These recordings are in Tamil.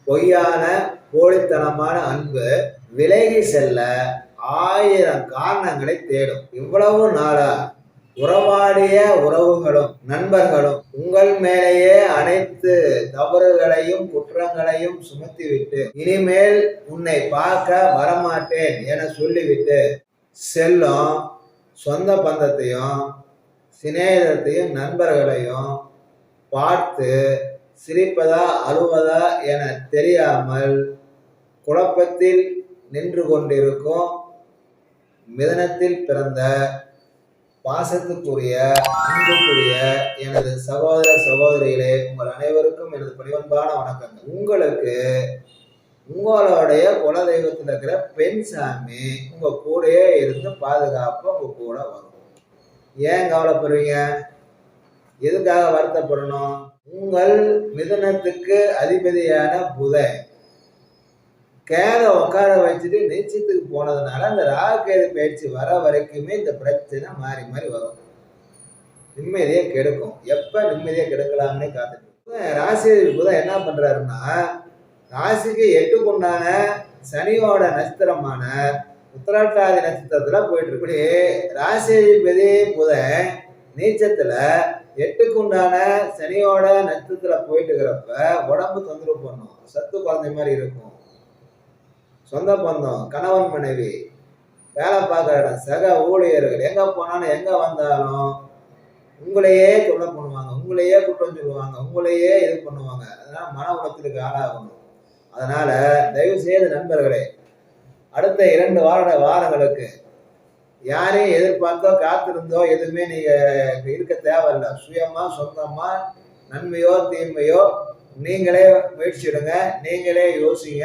பொய்யான போலித்தனமான அன்பு விலகி செல்ல 1000 காரணங்களை தேடும். இவ்வளவு நாளா உறவாடிய உறவுகளும் நண்பர்களும் உங்கள் மேலேயே அனைத்து தவறுகளையும் குற்றங்களையும் சுமத்திவிட்டு இனிமேல் உன்னை பார்க்க வரமாட்டேன் என சொல்லிவிட்டு செல்லும் சொந்த பந்தத்தையும் சிநேகிதத்தையும் நண்பர்களையும் பார்த்து சிரிப்பதா அழுவதா என தெரியாமல் குழப்பத்தில் நின்று கொண்டிருக்கும் மிதனத்தில் பிறந்த பாசத்துக்குரிய அன்புக்குரிய எனது சகோதர சகோதரிகளே, உங்கள் அனைவருக்கும் எனது பணிவன்பான வணக்கங்கள். உங்களுக்கு உங்களுடைய குலதெய்வத்தில் இருக்கிற பெண் சாமி உங்க கூடயே இருந்து பாதுகாப்பா உங்க கூட வரும். ஏன் கவலைப்படுறீங்க? எதுக்காக வருத்தப்படணும்? உங்கள் மிதனத்துக்கு அதிபதியான புதன் கேத உட்கார வச்சுட்டு நிச்சயத்துக்கு போனதுனால அந்த ராகுகேது பயிற்சி வர வரைக்குமே இந்த பிரச்சனை மாறி மாறி வரும். நிம்மதியே கெடுக்கும். எப்ப நிம்மதியை கெடுக்கலாம்னே காத்துட்டு ராசி புதன் என்ன பண்றாருன்னா, ராசிக்கு 8க்கு உண்டான சனியோட நட்சத்திரமான உத்திராட்டாதி நட்சத்திரத்துல போயிட்டு இருக்கு. ராசிபதி புதன் நீச்சத்துல 8க்கு உண்டான சனியோட நட்சத்திரத்துல போயிட்டு இருக்கிறப்ப உடம்பு தொந்தரவு பண்ணும். சத்து குழந்தை மாதிரி இருக்கும். சொந்த பந்தம், கணவன் மனைவி, வேலை பார்க்குற இடம், சக ஊழியர்கள் எங்க போனாலும் எங்க வந்தாலும் உங்களையே தொல்லை பண்ணுவாங்க, உங்களையே குற்றம் சொல்லுவாங்க, உங்களையே இது பண்ணுவாங்க. அதனால மன உணர்ச்சிக்கு ஆளாகணும். அதனால தயவு செய்து நண்பர்களே, அடுத்த 2 வாரங்களுக்கு யாரையும் எதிர்பார்த்தோ காத்திருந்தோ எதுவுமே நீங்க இருக்க தேவையில்லை. சுயமா சொந்தமா நன்மையோ தீமையோ நீங்களே முயற்சிடுங்க, நீங்களே யோசிங்க,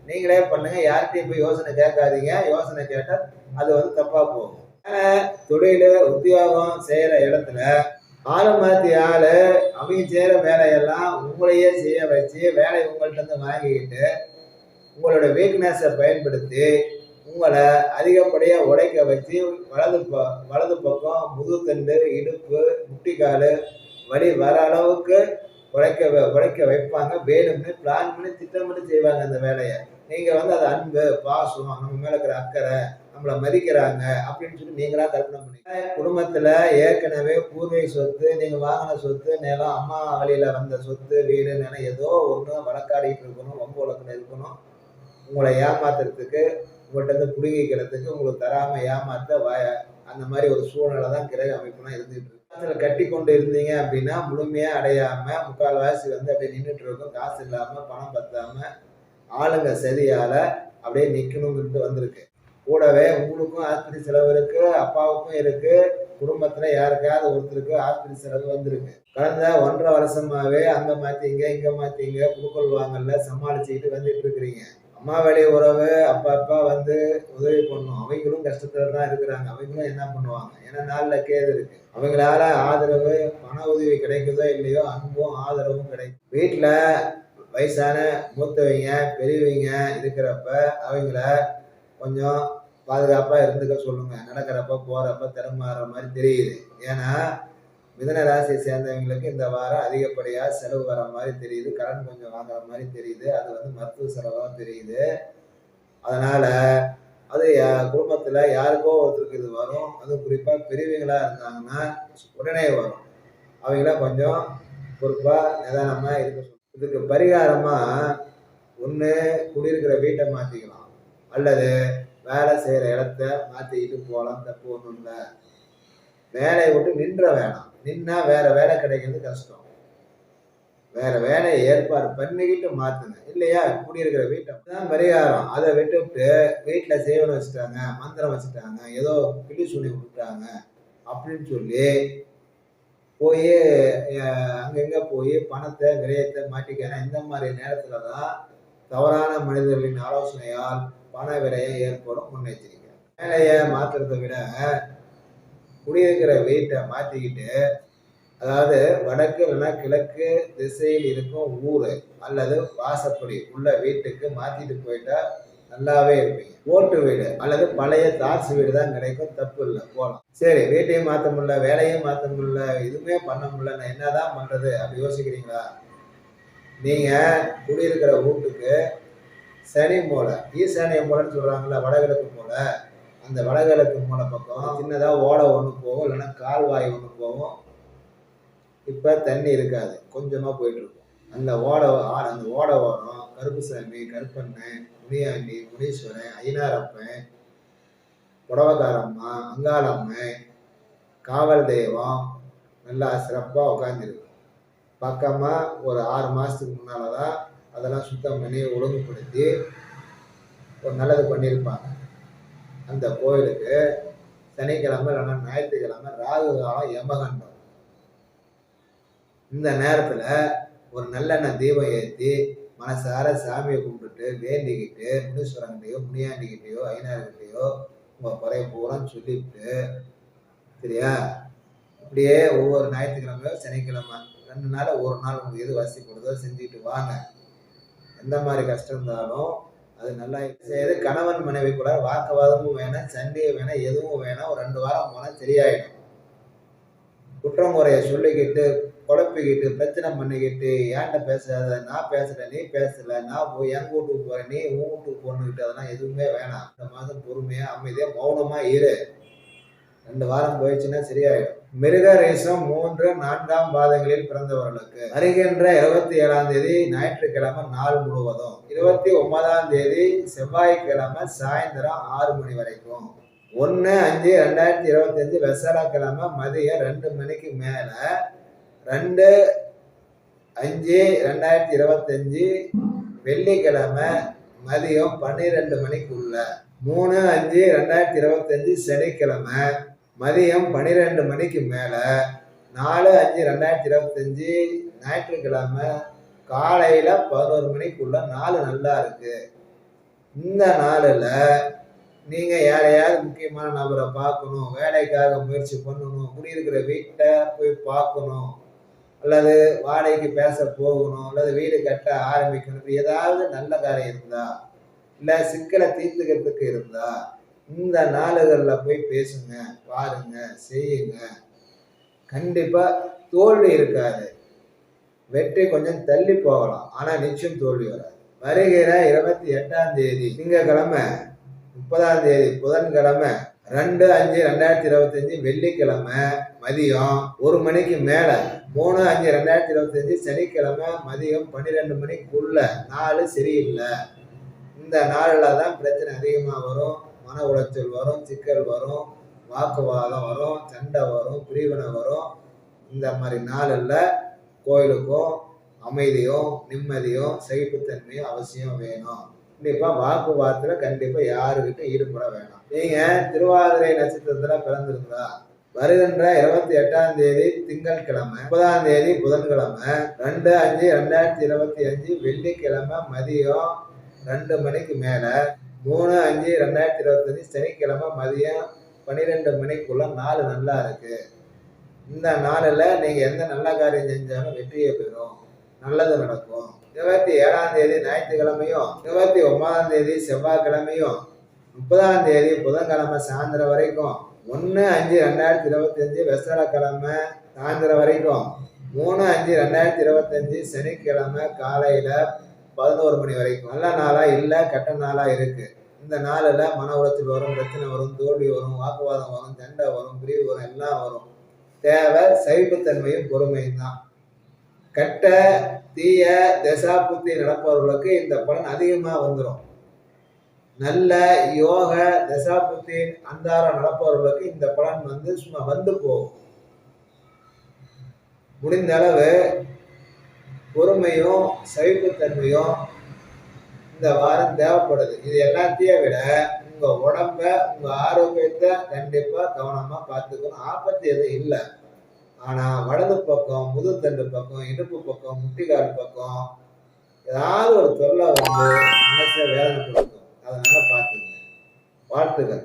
நீங்களே பண்ணுங்க. யார்கிட்டையும் போய் யோசனை கேட்காதீங்க. யோசனை கேட்டால் அது தப்பா போகும். தொழில் உத்தியோகம் செய்யற இடத்துல ஆளு மாத்தி ஆளு அவங்க செய்யற வேலையெல்லாம் உங்களையே செய்ய வச்சு வேலை உங்கள்கிட்ட இருந்து வாங்கிக்கிட்டு உங்களோட வீக்னஸை பயன்படுத்தி உங்களை அதிகப்படியா உடைக்க வச்சு வலது பக்கம் முதுகுத்தண்டு, இடுப்பு, முட்டிக்கால் வலி வர அளவுக்கு உழைக்க வைப்பாங்க. வேணும்னு பிளான் பண்ணி திட்டமிட்டு செய்வாங்க அந்த வேலையை. நீங்க அது அன்பு பாசம், நம்ம மேல இருக்கிற அக்கறை, நம்மளை மதிக்கிறாங்க அப்படின்னு சொல்லி நீங்களா கற்பனை பண்ணி குடும்பத்துல ஏற்கனவே பூர்வீக சொத்து, நீங்க வாங்கின சொத்து, நிலம், அம்மா வழியில வந்த சொத்து, வீடு, நிலம் ஏதோ ஒண்ணு வழக்காடிட்டு இருக்கணும், வம்பு வழக்குல இருக்கணும். உங்களை ஏமாத்துறதுக்கு, உங்கள்கிட்ட இருந்து புடுங்கிக்கிறதுக்கு, உங்களுக்கு தராம ஏமாத்த அந்த மாதிரி ஒரு சூழ்நிலை தான் கிரக அமைப்புலாம் இருந்துட்டு இருக்கு. கட்டி கொண்டு இருந்தீங்க அப்படின்னா முழுமையா அடையாம முக்கால்வாசி அப்படியே நின்றுட்டு இருக்கும். காசு இல்லாம, பணம் பத்தாம, ஆளுங்க சரியால அப்படியே நிக்கணும்னு வந்திருக்கு. கூடவே உங்களுக்கும் ஆஸ்பத்திரி செலவு இருக்கு, அப்பாவுக்கும் இருக்கு, குடும்பத்துல யாருக்காவது ஒருத்தருக்கு ஆஸ்பத்திரி செலவு வந்திருக்கு. கடந்த 1.5 வருஷமாவே அங்க மாத்தீங்க இங்க மாத்தீங்க குடுக்கல் வாங்கல சமாளிச்சுக்கிட்டு வந்துட்டு இருக்கிறீங்க. அம்மா வழி உறவு அப்பா உதவி பண்ணும். அவங்களும் கஷ்டத்துல தான் இருக்கிறாங்க. அவங்களும் என்ன பண்ணுவாங்க? ஏன்னா நாள்ல கேது இருக்கு. அவங்களால ஆதரவு, பண உதவி கிடைக்குதோ இல்லையோ, அன்பும் ஆதரவும் கிடைக்கும். வீட்டுல வயசான மூத்தவங்க பெரியவங்க இருக்கிறப்ப அவங்கள கொஞ்சம் பாதுகாப்பா இருந்துக்க சொல்லுங்க. நடக்கிறப்ப போறப்ப திறமாற மாதிரி தெரியுது. ஏன்னா மிதன ராசியை சேர்ந்தவங்களுக்கு இந்த வாரம் அதிகப்படியா செலவு வர மாதிரி தெரியுது. கடன் கொஞ்சம் வாங்குற மாதிரி தெரியுது. அது மருத்துவ செலவா தெரியுது. அதனால அது குடும்பத்துல யாருக்கோ ஒருத்தருக்கு இது வரும். அதுவும் குறிப்பா பெரியவங்களா இருந்தாங்கன்னா உடனே வரும். அவங்கள கொஞ்சம் பொறுப்பா நிதானமா இருக்க சொல்லுங்க. இதுக்கு பரிகாரமா ஒண்ணு குடியிருக்கிற வீட்டை மாத்திக்கலாம், அல்லது வேலை செய்யற இடத்த மாத்திக்கிட்டு போகலாம். தப்பு ஒண்ணும் இல்லை. வேலையை விட்டு நின்ற வேணாம். நின்னா வேற வேலை கிடைக்கிறது கஷ்டம். வேற வேலையை ஏற்பாடு பண்ணிக்கிட்டு மாத்துங்க. இல்லையா குடியிருக்கிற வீட்டை தான் பரிகாரம். அதை விட்டுவிட்டு வீட்டுல சேவனை வச்சுட்டாங்க, மந்திரம் வச்சுட்டாங்க, ஏதோ கிளி சொல்லி விட்டுட்டாங்க அப்படின்னு சொல்லி போய் அங்கங்க போய் பணத்தை விரயத்தை மாட்டிக்கிறேன். இந்த மாதிரி நேரத்துலதான் தவறான மனிதர்களின் ஆலோசனையால் பண விரயம் ஏற்படும். முன்னெச்சரிக்கை. வேலையை மாத்துறதை விட குடியிருக்கிற வீட்டை மாத்திக்கிட்டு, அதாவது வடக்கு இல்லைன்னா கிழக்கு திசையில் இருக்கும் ஊரு அல்லது வாசப்படி உள்ள வீட்டுக்கு மாத்திட்டு போயிட்டா நல்லாவே இருப்பீங்க. ஓட்டு வீடு அல்லது பழைய தார்சு வீடு தான் கிடைக்கும். தப்பு இல்லை, போகலாம். சரி, வீட்டையும் மாற்ற முடியல, வேலையும் மாற்ற முடியல, எதுவுமே பண்ண முடியல, நான் என்னதான் பண்றது அப்படி யோசிக்கிறீங்களா? நீங்க குடியிருக்கிற வீட்டுக்கு சனி மூலை, ஈசானிய மூலைன்னு சொல்றாங்கல்ல, வடகிழக்கு மூலை. அந்த வடகிழக்கு மூலை பக்கம் சின்னதா ஓடை ஒன்று போகும், இல்லைன்னா கால்வாய் ஒன்று போகும். இப்போ தண்ணி இருக்காது, கொஞ்சமா போயிட்டு இருக்கும். அந்த ஓடை ஓரம் கருப்புசாமி, கருப்பண்ணன், முனியாண்டி, முனீஸ்வரன், ஐனாரப்பன், புடவக்காரம்மா, அங்காளம்மன், காவல் தெய்வம் நல்லா சிறப்பாக உட்காந்துருக்கு. பக்கமாக ஒரு 6 மாதத்துக்கு முன்னால் தான் அதெல்லாம் சுத்தம் பண்ணி ஒழுங்குபடுத்தி ஒரு நல்லது பண்ணியிருப்பாங்க. அந்த கோயிலுக்கு சனிக்கிழமை இல்லைன்னா ஞாயிற்றுக்கிழமை ராகு காலம், யமகண்டம். இந்த நேரத்தில் ஒரு நல்லெண்ணெய் தீபம் ஏற்றி மனசார சாமியை கும்பிட்டுட்டு வேண்டிக்கிட்டு முனீஸ்வரன்கிட்டையோ, முனியாண்டிக்கிட்டையோ, ஐநார்கிட்டையோ உங்கள் குறைய பூரா சொல்லிவிட்டு, சரியா, இப்படியே ஒவ்வொரு ஞாயிற்றுக்கிழமையோ சனிக்கிழமை 2 நாள் ஒரு நாள் உங்களுக்கு எது வசதிப்படுதோ செஞ்சுட்டு வாங்க. எந்த மாதிரி கஷ்டம் இருந்தாலும் அது நல்லா செய்யுது. கணவன் மனைவி கூட வாக்குவாதமும் வேணாம், சண்டையும் வேணாம், எதுவும் வேணாம். ஒரு 2 வாரம் போனால் சரியாயிடும். குற்றம் குறைய சொல்லிக்கிட்டு குழப்பிக்கிட்டு பிரச்சனை பண்ணிக்கிட்டு ஏன்ட்ட பேசாத, நான் பேசுறேன் நீ பேசல, நான் போய் என் வீட்டுக்கு போறேன் நீ உன் வீட்டுக்கு போகணுக்கிட்டு, அதெல்லாம் எதுவுமே வேணாம். இந்த மாதம் பொறுமையா அமைதியா மௌனமா இரு. 2 வாரம் போயிடுச்சுன்னா சரியாயிடும். மிருக ரேசம் 3, 4ஆம் பாதங்களில் பிறந்தவர்களுக்கு வருகின்ற 27ஆம் தேதி ஞாயிற்றுக்கிழமை நாள் முழுவதும், 29ஆம் தேதி செவ்வாய்க்கிழமை சாயந்தரம் 6 மணி வரைக்கும், 1/5/2025 வெசலாக்கிழமை மதியம் 2 மணிக்கு மேல, 2/5/2025 வெள்ளிக்கிழமை மதியம் 12 மணிக்குள்ள, 3/5/2025 சனிக்கிழமை மதியம் 12 மணிக்கு மேல, 4/5/2025 ஞாயிற்றுக்கிழமை காலையில 11 மணிக்குள்ள நாள் நல்லா இருக்கு. இந்த நாளில் நீங்க யாரையாவது முக்கியமான நபரை பார்க்கணும், வேலைக்காக முயற்சி பண்ணணும், குடியிருக்கிற வீட்டை போய் பார்க்கணும், அல்லது வாடகைக்கு பேச போகணும், அல்லது வீடு கட்ட ஆரம்பிக்கணும், ஏதாவது நல்ல காரியம் இருந்தா, இல்லை சிக்கலை தீர்த்துக்கிறதுக்கு இருந்தா இந்த நாளுகளில் போய் பேசுங்க, பாருங்க, செய்யுங்க. கண்டிப்பா தோல்வி இருக்காது. வெற்றி கொஞ்சம் தள்ளி போகலாம், ஆனா நிச்சயம் தோல்வி வராது. வருகிற 28ஆம் தேதி திங்கட்கிழமை, 30ஆம் தேதி புதன்கிழமை, 2/5/2025 வெள்ளிக்கிழமை மதியம் 1 மணிக்கு மேல, 3/5/2025 சனிக்கிழமை மதியம் 12 மணிக்குள்ள நாள் சரியில்லை. இந்த நாளில் தான் பிரச்சனை அதிகமாக வரும், மன உளைச்சல் வரும், சிக்கல் வரும், வாக்குவாதம் வரும், சண்டை வரும், பிரிவினை வரும். இந்த மாதிரி நாளில் கோயிலுக்கும் அமைதியும் நிம்மதியும் சகிப்புத்தன்மையும் அவசியம் வேணும். கண்டிப்பாக வாக்குவாதத்தில் கண்டிப்பாக யாருக்கிட்ட ஈடுபட வேணாம். நீங்கள் திருவாதிரை நட்சத்திரத்தில் பிறந்திருந்தா வருகின்ற 28ஆம் தேதி திங்கட்கிழமை, 30ஆம் தேதி புதன்கிழமை, 2/5/2025 வெள்ளிக்கிழமை மதியம் 2 மணிக்கு மேல, 3/5/2025 சனிக்கிழமை மதியம் 12 மணிக்குள்ள நாள் நல்லா இருக்கு. இந்த நாளில் நீங்க எந்த நல்ல காரியம் செஞ்சாலும் வெற்றியை பெறும், நல்லது நடக்கும். 27ஆம் தேதி ஞாயிற்றுக்கிழமையும், 29ஆம் தேதி செவ்வாய்க்கிழமையும், 30ஆம் தேதி புதன்கிழமை சாயந்தரம் வரைக்கும், 1/5/2025 வெசலக்கிழமை சாயந்தரம் வரைக்கும், 3/5/2025 சனிக்கிழமை காலையில 11 மணி வரைக்கும் நல்ல நாளா இல்லை, கெட்ட நாளா இருக்கு. இந்த நாளில் மன உளைச்சல் வரும், பிரச்சனை வரும், தோல்வி வரும், வாக்குவாதம் வரும், சண்டை வரும், பிரிவு வரும், எல்லாம் வரும். தேவை சகிப்புத்தன்மையும் பொறுமையும் தான். கெட்ட தீய தசா புத்தி நடப்பவர்களுக்கு இந்த பலன் அதிகமாக வந்துடும். நல்ல யோக தசா புத்தி அந்தாரம் நடப்பவர்களுக்கு இந்த பலன் சும்மா வந்து போகும். முடிந்த அளவு பொறுமையும் சகிப்புத்தன்மையும் இந்த வாரம் தேவைப்படுது. இது எல்லாத்தையும் விட உங்க உடம்ப, உங்க ஆரோக்கியத்தை கண்டிப்பா கவனமா பார்த்துக்கணும். ஆபத்து எதுவும் இல்லை. ஆனா வலது பக்கம், முதுத்தண்டு பக்கம், இடுப்பு பக்கம், முட்டிக்கால் பக்கம் ஏதாவது ஒரு தொல்லை மனசை வேதனை கொடுக்கும். அதனால பார்த்துங்க. வாழ்த்துக்கள்.